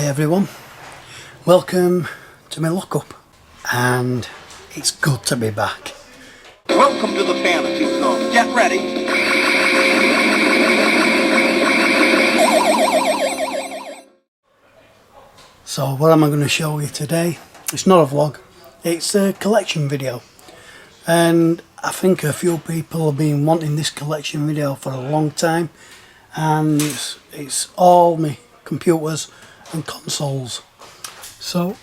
Hi everyone, welcome to my lockup, and it's good to be back. Welcome to the fantasy zone. Get ready. So what am I going to show you today? It's not a vlog, it's a collection video, and I think a few people have been wanting this collection video for a long time, and it's all my computers and consoles. So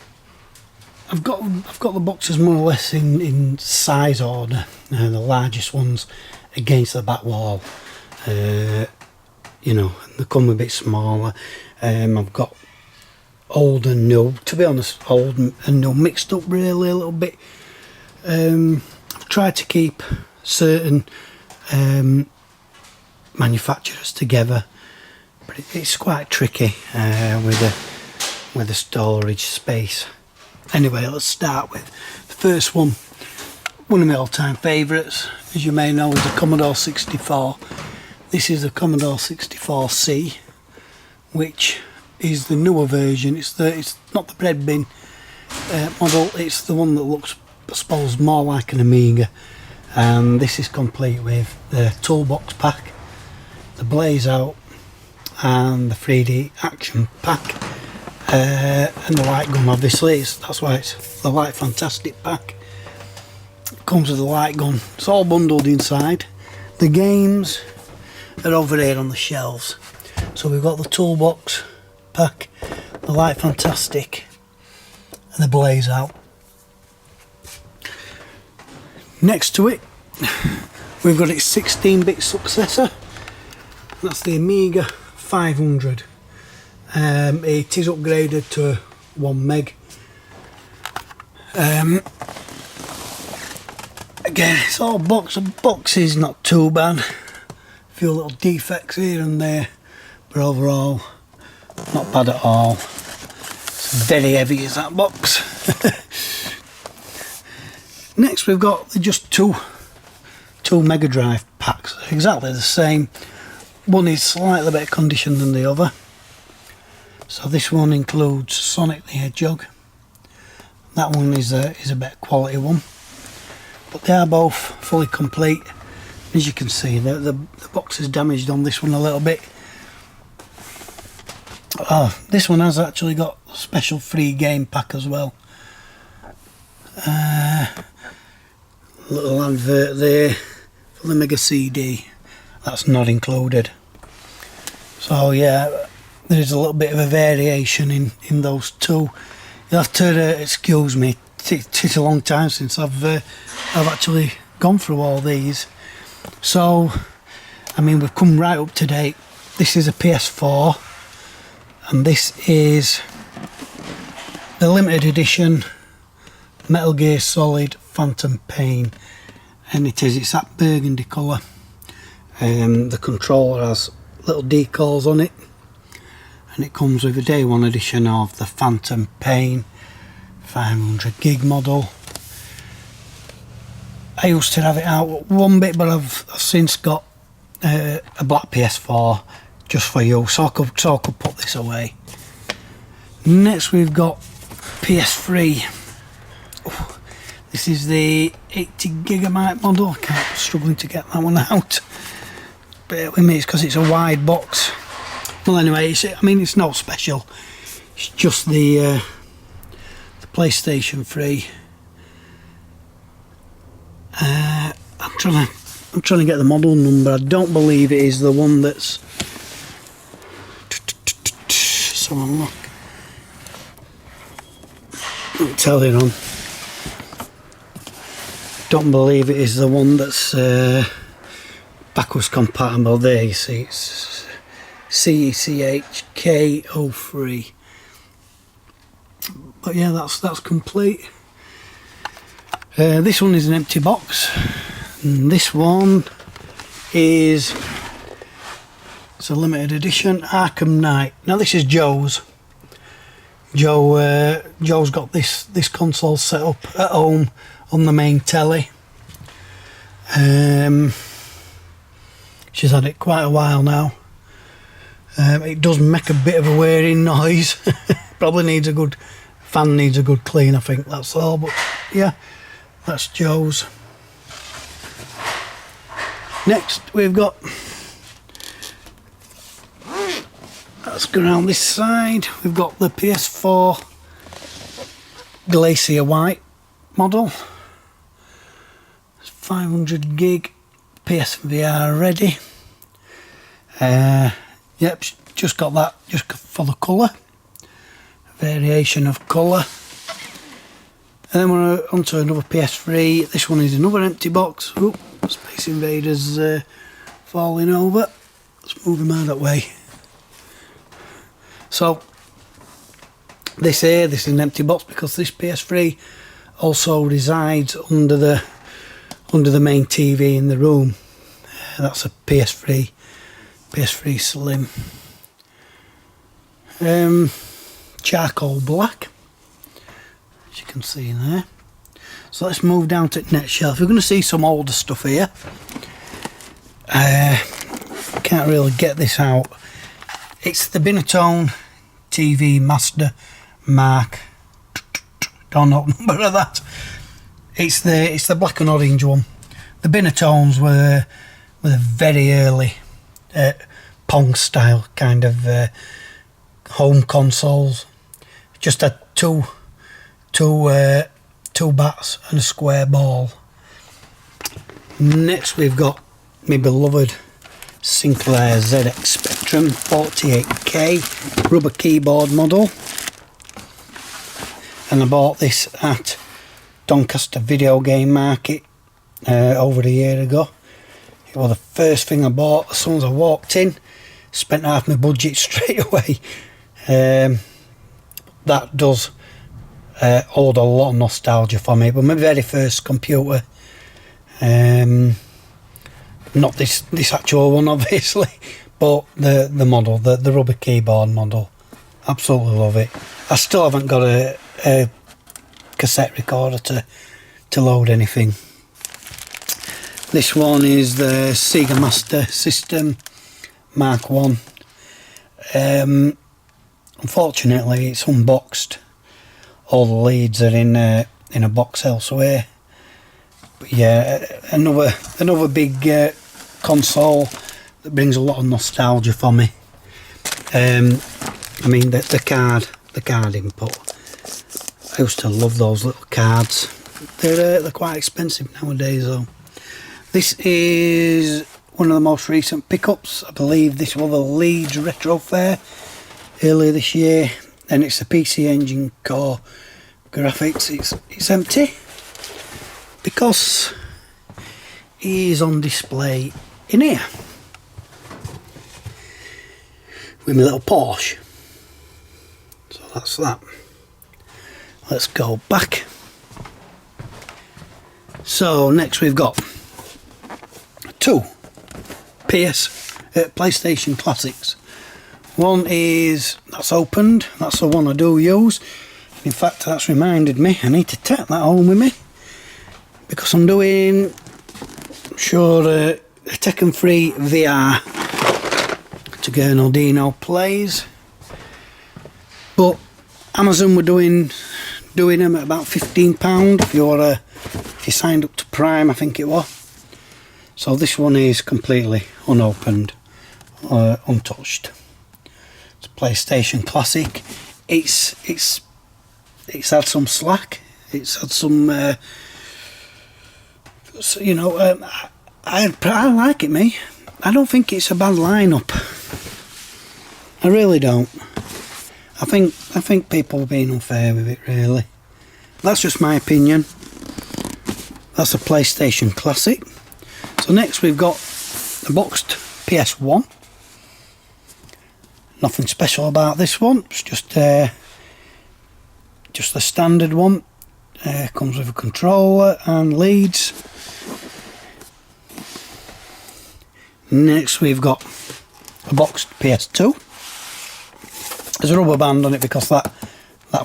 I've got the boxes more or less in size order. The largest ones against the back wall, you know, they come a bit smaller. I've got old and new, to be honest, old and new mixed up really a little bit. I've tried to keep certain manufacturers together, but it's quite tricky with the storage space. Anyway, let's start with the first one. One of my all-time favourites, as you may know, is the Commodore 64. This is the Commodore 64C, which is the newer version. It's not the bread bin model, it's the one that looks, I suppose, more like an Amiga. And this is complete with the toolbox pack, the blaze out, and the 3D action pack, and the light gun. Obviously, that's why it's the Light Fantastic pack. It comes with the light gun. It's all bundled inside. The games are over here on the shelves. So we've got the toolbox pack, the Light Fantastic, and the blaze out. Next to it, we've got its 16-bit successor. That's the Amiga 500. It is upgraded to 1 meg. Again, it's all boxes, not too bad. A few little defects here and there, but overall not bad at all. It's very heavy as that box. Next we've got just two Mega Drive packs, exactly the same. One is slightly better condition than the other. So this one includes Sonic the Hedgehog. That one is a better quality one, but they are both fully complete. As you can see, the box is damaged on this one a little bit. Oh, this one has actually got a special free game pack as well. Little advert there for the Mega CD. That's not included. So yeah, there is a little bit of a variation in those two. You'll have to excuse me. It's a long time since I've actually gone through all these. So, I mean, we've come right up to date. This is a PS4, and this is the limited edition Metal Gear Solid Phantom Pain, and it's that burgundy colour. The controller has little decals on it, and it comes with a day one edition of the Phantom Pain 500 gig model. I used to have it out one bit, but I've since got a black PS4 just for you, so I could put this away. Next we've got PS3. Oh, this is the 80GB model. I'm struggling to get that one out. Bear with me, it's because it's a wide box. Well, anyway, it's not special. It's just the PlayStation 3. I'm trying to get the model number. I don't believe it is the one that's. So look. I'll tell you on. Don't believe it is the one that's backwards compatible. There you see, it's CECHK03. But yeah, that's complete. This one is an empty box, and this one is, it's a limited edition Arkham Knight. Now this is Joe's. Joe's got this console set up at home on the main telly. She's had it quite a while now. It does make a bit of a whirring noise. probably needs a good fan, needs a good clean, I think, that's all. But yeah, that's Joe's. Next we've got, let's go around this side, we've got the PS4 Glacier White model. It's 500 gig PSVR ready. Yep, just got that just for the colour, variation of colour. And then we're onto another PS3. This one is another empty box. Oop, Space Invaders falling over. Let's move him out of that way. So this is an empty box because this PS3 also resides under the main TV in the room. That's a PS3 Slim. Charcoal black, as you can see in there. So let's move down to the next shelf. We're going to see some older stuff here. Can't really get this out. It's the Binatone TV Master Mark. Don't know the number of that. It's the black and orange one. The Binatones were the very early Pong style kind of home consoles. Just had two bats and a square ball. Next we've got my beloved Sinclair ZX Spectrum 48K rubber keyboard model, and I bought this at Doncaster Video Game Market over a year ago. It was the first thing I bought. As soon as I walked in, spent half my budget straight away. That does hold a lot of nostalgia for me. But my very first computer, not this actual one obviously, but the model, the rubber keyboard model. Absolutely love it. I still haven't got a cassette recorder to load anything. This one is the Sega Master System Mark 1. Unfortunately, it's unboxed. All the leads are in a box elsewhere. But yeah, another big console that brings a lot of nostalgia for me. I mean the card input. I used to love those little cards. They're quite expensive nowadays though. This is one of the most recent pickups. I believe this was the Leeds Retro Fair earlier this year, and it's a PC Engine Core graphics. It's empty because it is on display in here with my little Porsche. So that's that. Let's go back. So next we've got two PlayStation Classics. One that's opened, that's the one I do use. In fact, that's reminded me I need to take that home with me because I'm doing, a Tekken 3 VR to Gernaldino plays. But Amazon were doing them at about £15 if you signed up to Prime, I think it was. So this one is completely unopened, untouched. It's a PlayStation Classic. It's had some slack. It's had some, I like it, me. I don't think it's a bad lineup. I really don't. I think people are being unfair with it, really. That's just my opinion. That's a PlayStation Classic. So next we've got the boxed PS1. Nothing special about this one. It's just the standard one. Comes with a controller and leads. Next we've got a boxed PS2. There's a rubber band on it because that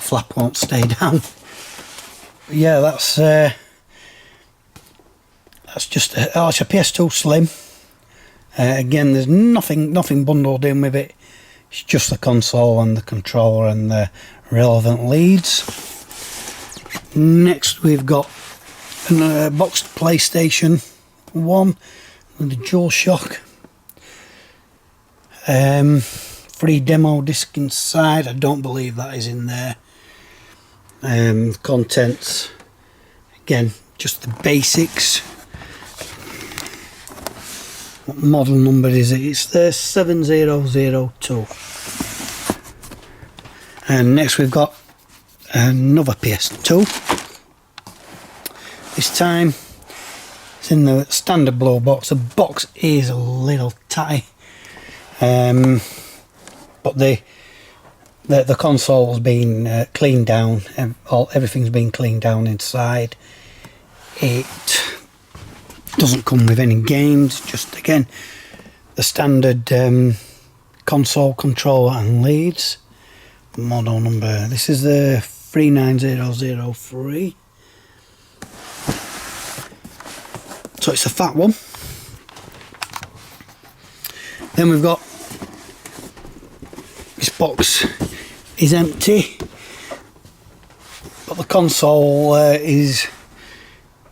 flap won't stay down. But yeah, that's just it's a PS2 Slim. Again, there's nothing bundled in with it. It's just the console and the controller and the relevant leads. Next we've got a boxed PlayStation 1 with a DualShock. Free demo disc inside. I don't believe that is in there. Contents, again, just the basics. What model number is it? It's the 7002. And next we've got another PS2. This time it's in the standard blue box. The box is a little tight, but the console's been cleaned down, and everything's been cleaned down inside. It doesn't come with any games, just again the standard console controller and leads. Model number, this is the 39003. So it's a fat one. Then we've got, this box is empty, but the console is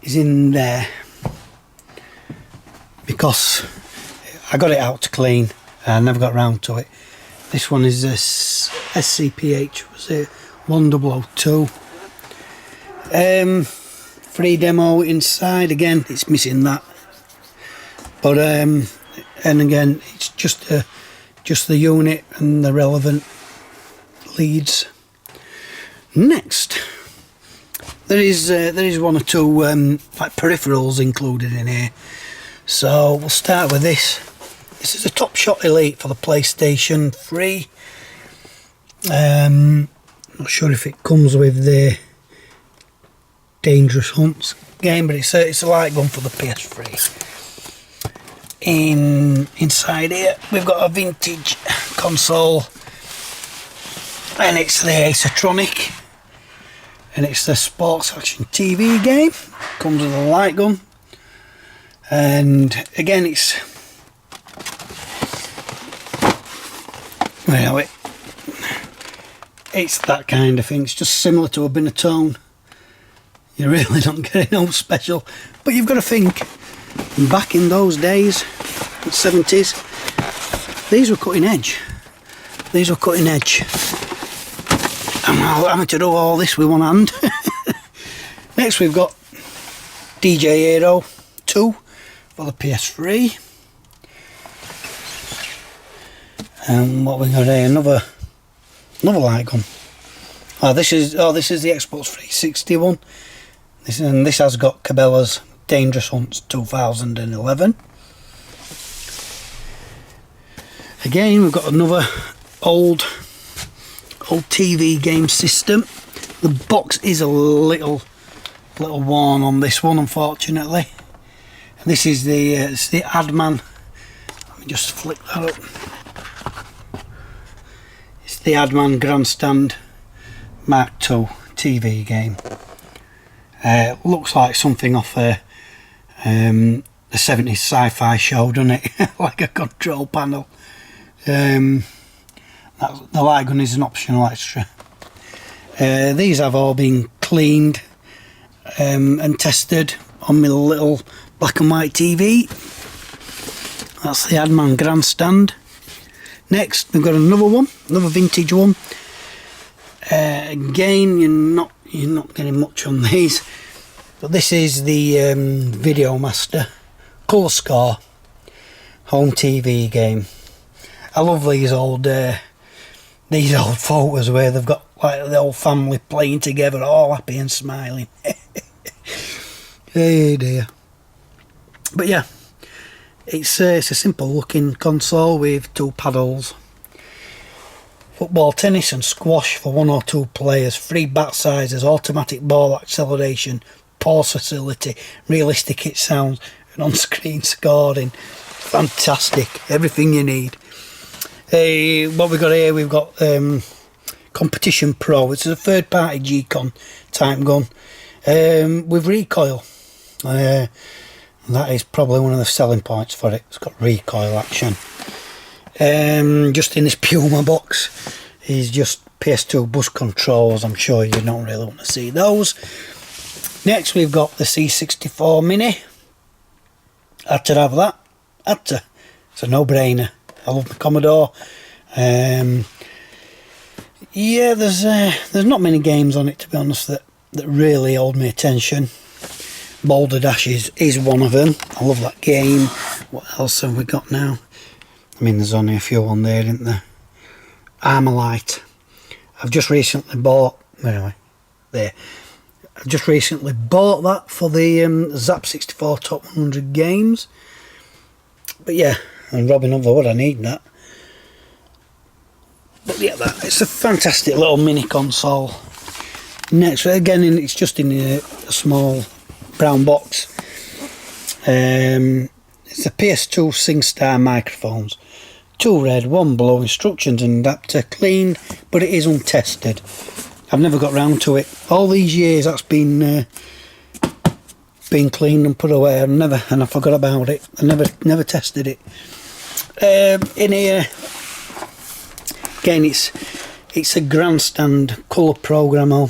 in there because I got it out to clean and I never got round to it. This one is a SCPH, was it 1002. Free demo inside. Again, it's missing that, but and again, it's just the unit and the relevant leads. Next, there is one or two like peripherals included in here. So we'll start with this. This is a Top Shot Elite for the PlayStation 3. Not sure if it comes with the Dangerous Hunts game, but it's a light gun for the PS3. Inside here we've got a vintage console, and it's the Acertronic, and it's the Sports Action TV game. Comes with a light gun, and again it's it's that kind of thing. It's just similar to a Binatone. You really don't get it no special, but you've got to think, back in those days, the 70s, these were cutting edge. These were cutting edge. I'm having to do all this with one hand. Next we've got DJ Hero 2 for the PS3. And what we got here, another light gun. This is the Xbox 360 one. This has got Cabela's Dangerous Hunts 2011. Again, we've got another old TV game system. The box is a little worn on this one, unfortunately. And this is the Adman. Let me just flick that up. It's the Adman Grandstand Mark II TV game. Looks like something off the 70s sci-fi show, doesn't it? Like a control panel. The light gun is an optional extra. These have all been cleaned and tested on my little black and white TV. That's the Adman Grandstand. Next we've got another vintage one. Again, you're not getting much on these, but this is the Video Master Colour Score home TV game. I love these old photos where they've got like the whole family playing together, all happy and smiling. Hey dear. But yeah, it's a simple looking console with two paddles. Football, tennis and squash for 1 or 2 players. Free bat sizes, automatic ball acceleration, pause facility, realistic hit sounds, and on-screen scoring. Fantastic, everything you need. What we've got here, we've got Competition Pro. It's a third-party G-Con type gun with recoil. That is probably one of the selling points for it. It's got recoil action. Just in this Puma box is just PS2 bus controls. I'm sure you don't really want to see those. Next we've got the C64 Mini. Had to have that. Had to. It's a no-brainer. I love the Commodore. Yeah, there's not many games on it, to be honest, that really hold my attention. Boulder Dash is one of them. I love that game. What else have we got now? I mean, there's only a few on there, isn't there? Armalite. I've just recently bought... Anyway, there. I've just recently bought that for the Zap 64 Top 100 Games. But yeah, and Robin Hood, would I need that? But yeah, it's a fantastic little mini console. Next, again, it's just in a small brown box. It's a PS2 SingStar microphones. 2 red, 1 blue, instructions and adapter, cleaned, but it is untested. I've never got round to it. All these years that's been cleaned and put away. And I forgot about it. I never tested it. In here, again, it's a grandstand colour programmer.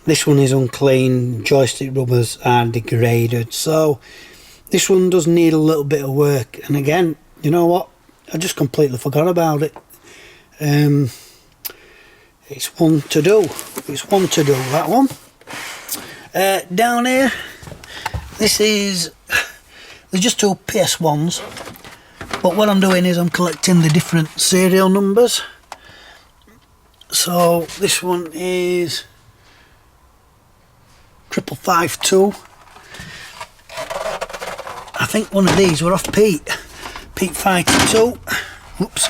This one is unclean. Joystick rubbers are degraded, so this one does need a little bit of work. And again, you know what? I just completely forgot about it. It's one to do. It's one to do, that one. Down here, there's just 2 PS1s. But what I'm doing is I'm collecting the different serial numbers. So this one is 5552. I think one of these were off Pete Fighter 2. Whoops.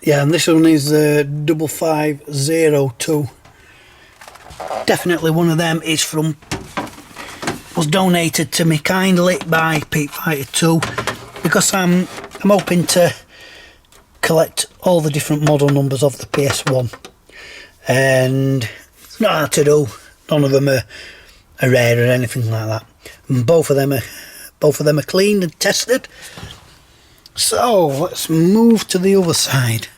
Yeah, and this one is 5502. Definitely one of them was donated to me kindly by Pete Fighter 2, because I'm hoping to collect all the different model numbers of the PS1, and it's not hard to do. None of them are rare or anything like that. And both of them are cleaned and tested. So let's move to the other side.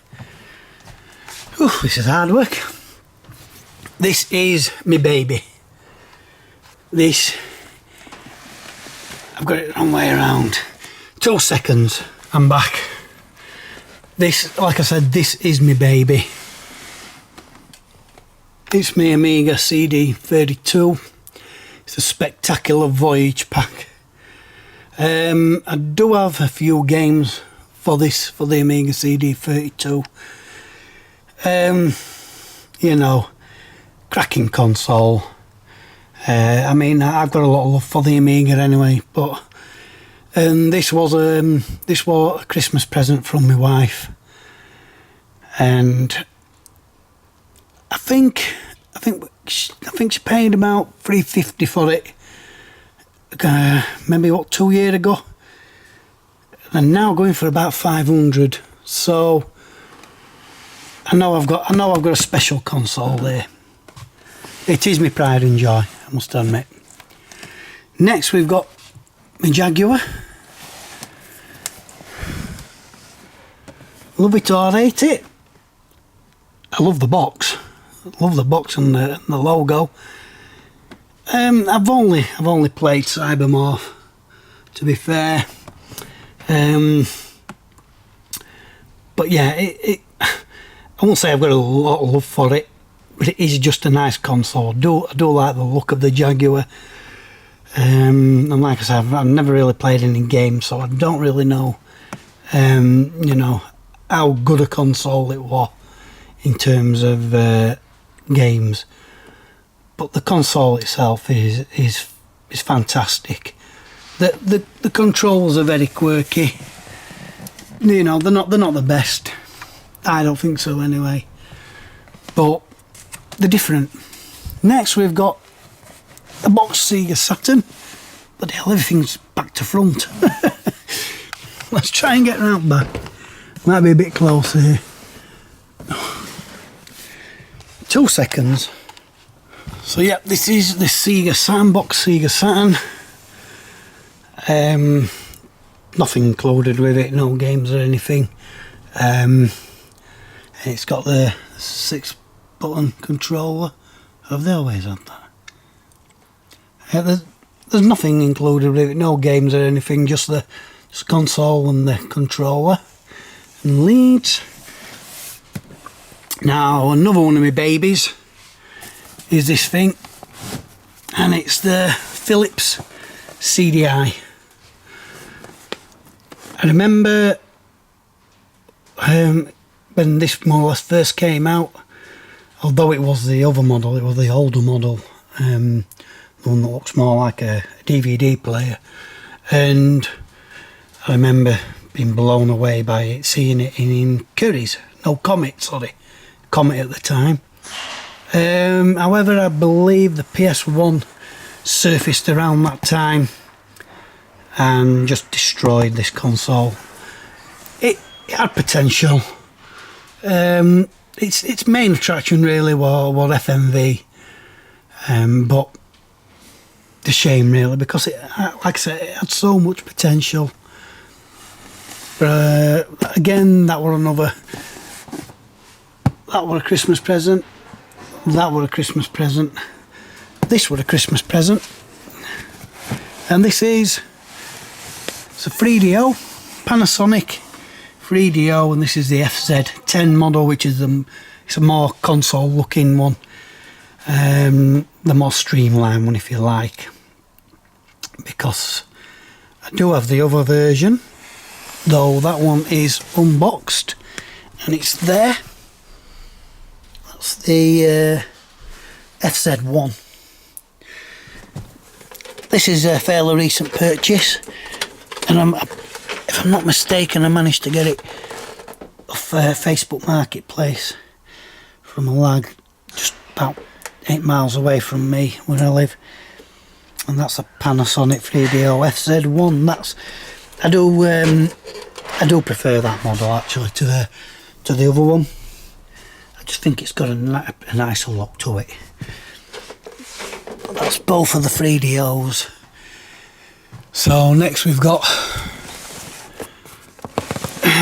Ooh, this is hard work. This is my baby. I've got it the wrong way around. 2 seconds, I'm back. This, like I said, this is my baby. It's my Amiga CD32. It's a Spectacular Voyage pack. I do have a few games for the Amiga CD32. You know, cracking console. I mean, I've got a lot of love for the Amiga anyway, but this was a Christmas present from my wife, and I think she paid about $350 for it. Maybe 2 years ago, and now going for about 500. So I know I've got a special console there. It is my pride and joy, I must admit. Next we've got my Jaguar. Love it or hate it. I love the box. I love the box and the logo. I've only played Cybermorph, to be fair. But yeah, I won't say I've got a lot of love for it, but it is just a nice console. I do like the look of the Jaguar. And like I said, I've never really played any games, so I don't really know, you know, how good a console it was in terms of games. But the console itself is fantastic. The controls are very quirky. You know, they're not the best. I don't think so anyway. But they're different. Next we've got a box Sega Saturn. But hell, everything's back to front. Let's try and get around back. Might be a bit closer here. 2 seconds. So yeah, this is the Sega Sandbox Sega Saturn. Nothing included with it, no games or anything. And it's got the 6-button controller. Have they always had that? There's nothing included with it, no games or anything, just the console and the controller and leads. Now another one of my babies is this thing, and it's the Philips CDI. I remember when this more or less first came out, although it was the other model, it was the older model, the one that looks more like a DVD player, and I remember being blown away by it, seeing it in Curry's, no Comet, sorry, Comet at the time. However, I believe the PS1 surfaced around that time and just destroyed this console. It had potential. Its main attraction really was FMV, but the shame really, because it, like I said, it had so much potential. But again, that were a Christmas present. That were a Christmas present. This were a Christmas present. And this is, it's a 3DO, Panasonic 3DO, and this is the FZ10 model, which is it's a more console looking one, the more streamlined one if you like, because I do have the other version, though that one is unboxed and it's there. That's the FZ1. This is a fairly recent purchase, and if I'm not mistaken, I managed to get it off Facebook Marketplace from a lad just about 8 miles away from me where I live, and that's a Panasonic 3DO FZ1. I do prefer that model actually to the other one. I just think it's got a nicer look to it. That's both of the 3DOs. So next we've got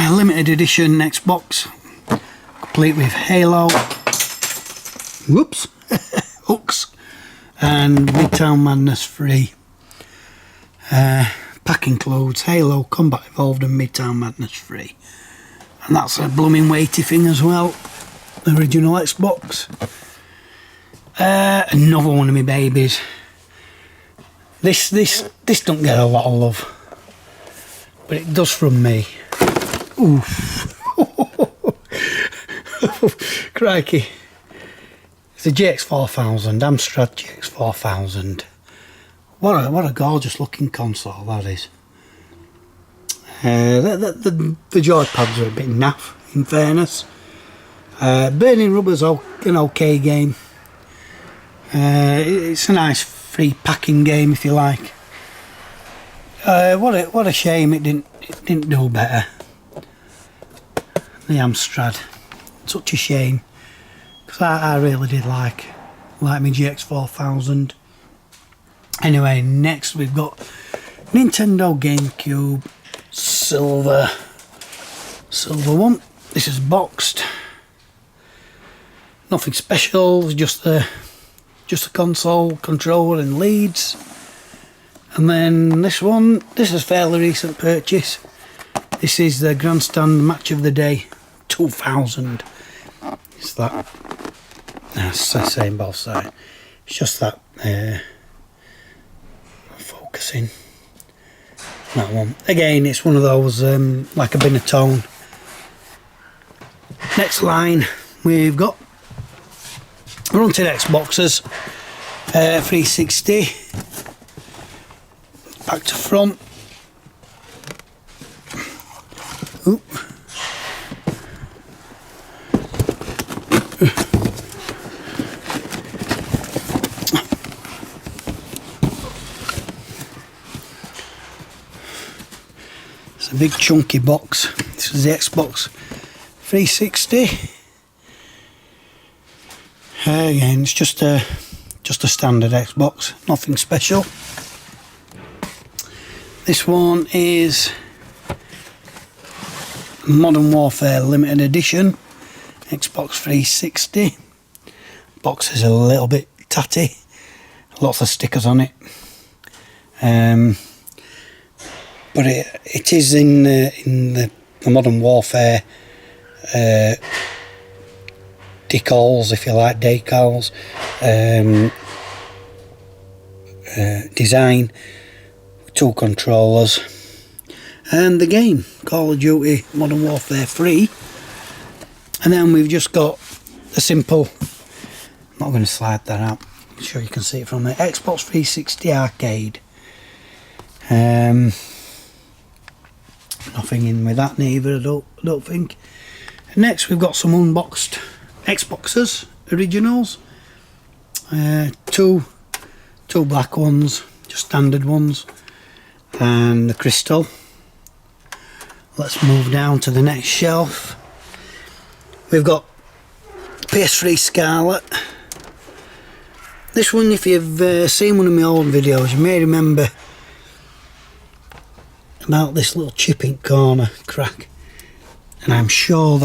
limited edition Xbox, complete with Halo, hooks, and Midtown Madness free. Pack includes Halo, Combat Evolved and Midtown Madness free. And that's a blooming weighty thing as well, the original Xbox. Another one of my babies. This don't get a lot of love, but it does from me. Oof. Crikey. It's a GX4000, Amstrad GX4000. What a gorgeous looking console that is. The joypads are a bit naff, in fairness. Burning Rubber's an okay game. It's a nice free packing game if you like. What a shame it didn't do better. The Amstrad, such a shame, because I really did like my GX4000. Anyway, next we've got Nintendo GameCube silver one. This is boxed. Nothing special, just a console, controller and leads. And then this one, this is a fairly recent purchase. This is the Grandstand Match of the Day 2000. It's that, it's the same both sides. It's just that focusing. That one. Again, it's one of those like a Binatone. Next line, we've got Runted Xboxes, 360, back to front. Oop. It's a big chunky box. This is the Xbox 360. Again, it's just a standard Xbox, nothing special. This one is Modern Warfare Limited Edition Xbox 360. Box is a little bit tatty, lots of stickers on it, but it is in the Modern Warfare decals, if you like, decals, design, 2 controllers, and the game Call of Duty Modern Warfare 3. And then we've just got the simple, I'm not going to slide that out, I'm sure you can see it from there, Xbox 360 arcade. Nothing in with that neither, I don't think. Next we've got some unboxed Xboxes originals, 2 black ones, just standard ones, and the crystal. Let's move down to the next shelf. We've got PS3 Scarlet. This one, if you've seen one of my old videos, you may remember about this little chip in corner crack, and I'm sure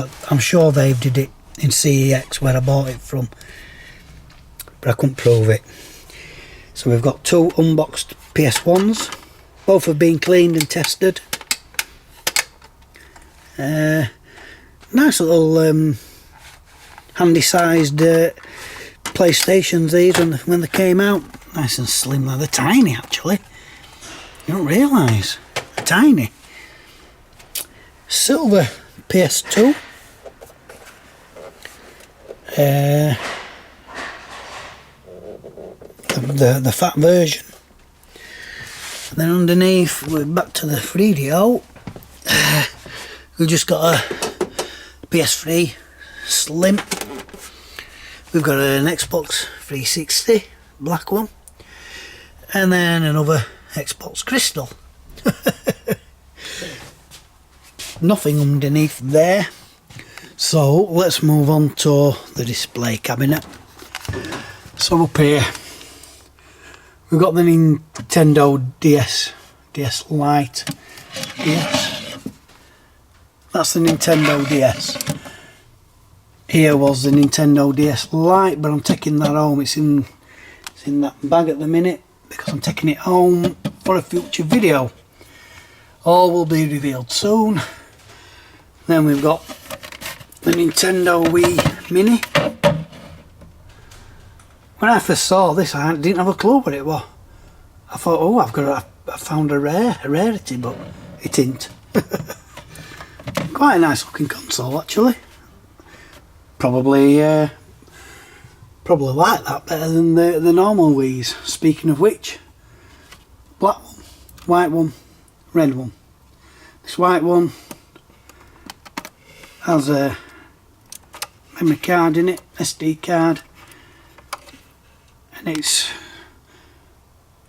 they've did it in CEX where I bought it from, but I couldn't prove it. So we've got 2 unboxed PS1s, both have been cleaned and tested. Nice little handy sized PlayStations these when they came out. Nice and slim, they're tiny actually, you don't realise, they're tiny. Silver PS2, the fat version. And then underneath, we're back to the 3DO. We've just got a PS3 Slim. We've got an Xbox 360 black one, and then another Xbox Crystal. Nothing underneath there. So let's move on to the display cabinet. So up here we've got the Nintendo DS Lite. DS. That's the Nintendo DS. Here was the Nintendo DS Lite, but I'm taking that home. It's in that bag at the minute because I'm taking it home for a future video. All will be revealed soon. Then we've got the Nintendo Wii Mini. When I first saw this, I didn't have a clue what it was. I thought, oh, I found a rarity, but it ain't. Quite a nice looking console actually. Probably like that better than the normal Wii's. Speaking of which, black one, white one, red one. This white one has a memory card in it, SD card, and it's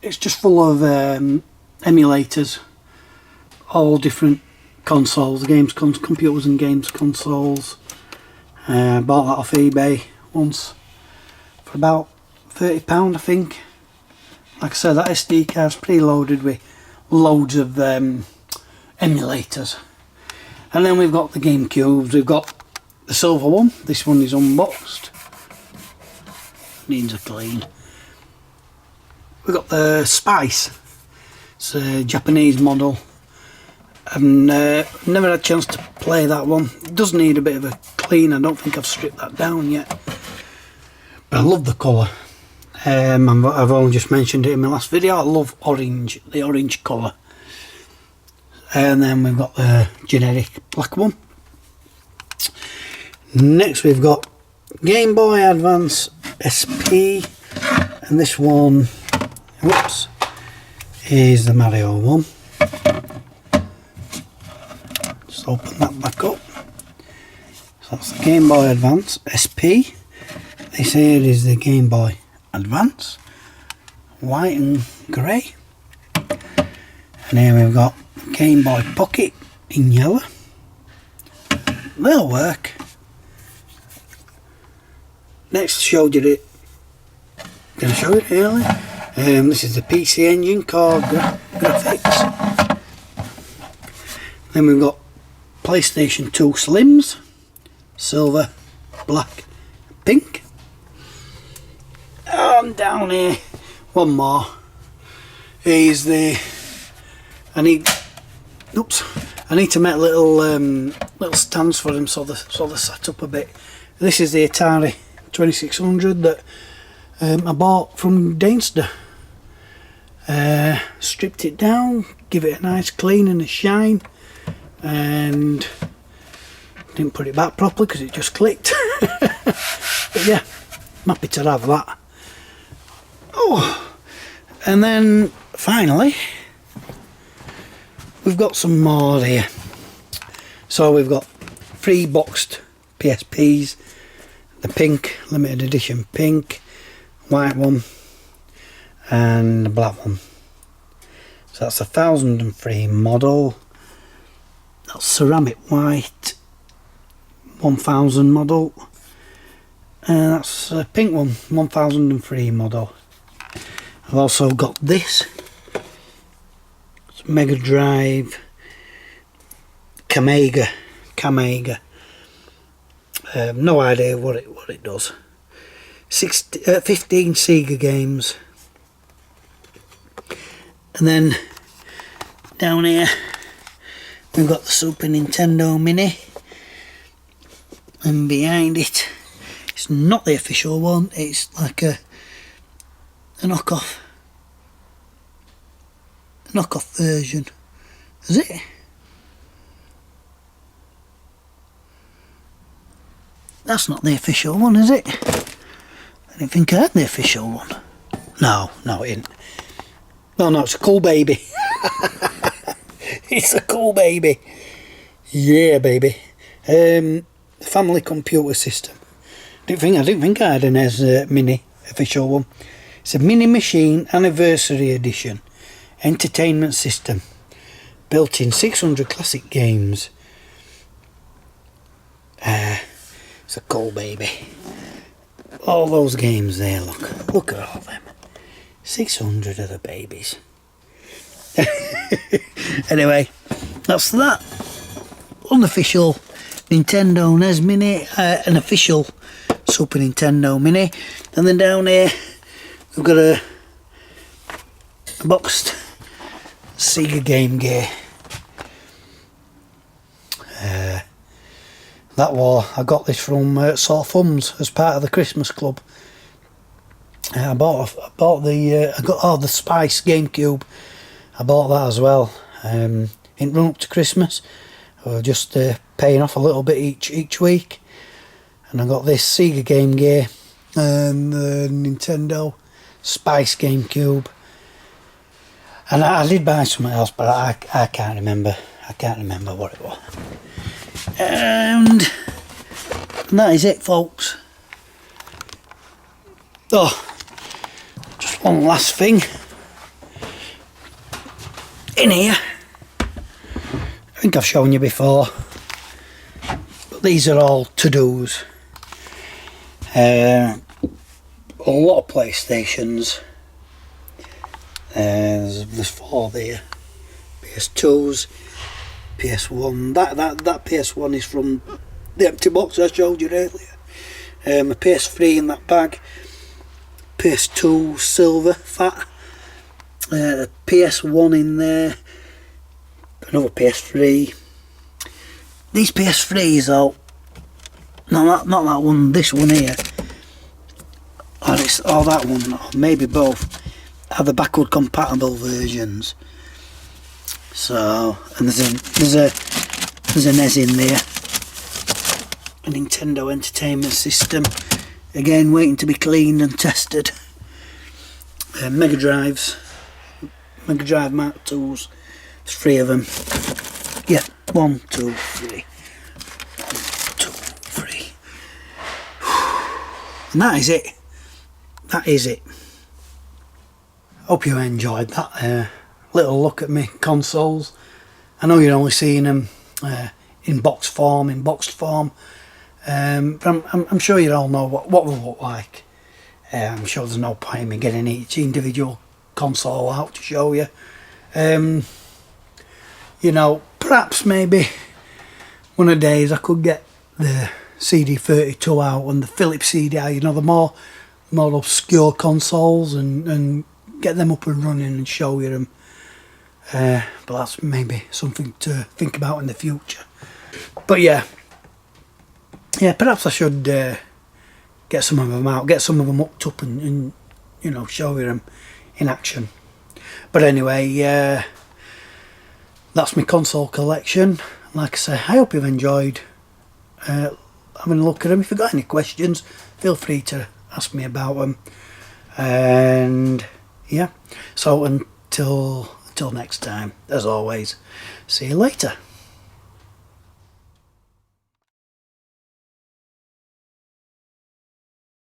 just full of emulators, all different consoles, computers and games consoles. Bought that off eBay once for about £30 I think. Like I said, that SD card's preloaded with loads of emulators. And then we've got the GameCubes. We've got the silver one. This one is unboxed, needs a clean. We've got the Spice. It's a Japanese model. I've never had a chance to play that one. It does need a bit of a clean. I don't think I've stripped that down yet, but I love the colour. I've only just mentioned it in my last video. I love orange, the orange colour. And then we've got the generic black one. Next we've got Game Boy Advance SP, and this one, whoops, is the Mario one. Just open that back up. So that's the Game Boy Advance SP. This here is the Game Boy Advance, white and grey. And here we've got Game Boy Pocket in yellow. They'll work. Next showed you it. Did I show it earlier? This is the PC Engine called Graphics. Then we've got PlayStation 2 Slims, silver black, pink. Down here, one more is the, I need to make little little stands for them so they're set up a bit. This is the Atari 2600 that I bought from Dainster. Stripped it down, give it a nice clean and a shine, and didn't put it back properly because it just clicked. But yeah, I'm happy to have that. Oh, and then finally we've got some more here. So we've got 3 boxed PSPs, the pink, limited edition pink, white one and the black one. So that's a 1003 model. That's ceramic white 1000 model, and that's a pink one, 1003 model. I've also got this, it's Mega Drive Kamega. No idea what it does. 15 Sega games. And then down here we've got the Super Nintendo Mini, and behind it, it's not the official one, it's like a knockoff version. Is it? That's not the official one, is it? I didn't think I had the official one. No, it isn't. Well, no, it's a cool baby. It's a cool baby. Yeah, baby. Family computer system. I didn't think I had an NES Mini official one. It's a Mini Machine Anniversary Edition entertainment system, built in 600 classic games. It's a cool baby. All those games there, look at all them. 600 of the babies. Anyway, that's that. Unofficial Nintendo NES Mini, an official Super Nintendo Mini. And then down here we've got a boxed Sega Game Gear. I got this from Sore Thumbs as part of the Christmas Club. I got the Spice GameCube. I bought that as well. In run up to Christmas, I was just paying off a little bit each week, and I got this Sega Game Gear and the Nintendo Spice GameCube. And I did buy something else, but I can't remember. I can't remember what it was. And that is it, folks. Oh, just one last thing. In here, I think I've shown you before, but these are all to-dos. A lot of PlayStations. There's 4 there. PS2s, PS1. That PS1 is from the empty box I showed you earlier. A PS3 in that bag. PS2 silver fat. PS1 in there. Another PS3. These PS3s though, not that one, this one here, or that one, or maybe both, are the backward compatible versions. So, and there's a NES in there, a Nintendo Entertainment System, again waiting to be cleaned and tested. Mega Drive Mark 2s, there's 3 of them. Yeah, 1, 2, 3. 1, 2, 3. And that is it. That is it. Hope you enjoyed that little look at me consoles. I know you're only seeing them in boxed form, but I'm sure you all know what they look like. I'm sure there's no point in me getting each individual console out to show you. You know, perhaps maybe one of the days I could get the CD32 out and the Philips CDI, you know, the more obscure consoles, and get them up and running and show you them. But that's maybe something to think about in the future. But yeah, perhaps I should get some of them out, get some of them hooked up and you know, show you them in action. But anyway, that's my console collection. Like I say, I hope you've enjoyed having a look at them. If you've got any questions, feel free to ask me about them. And yeah, so until next time, as always, see you later.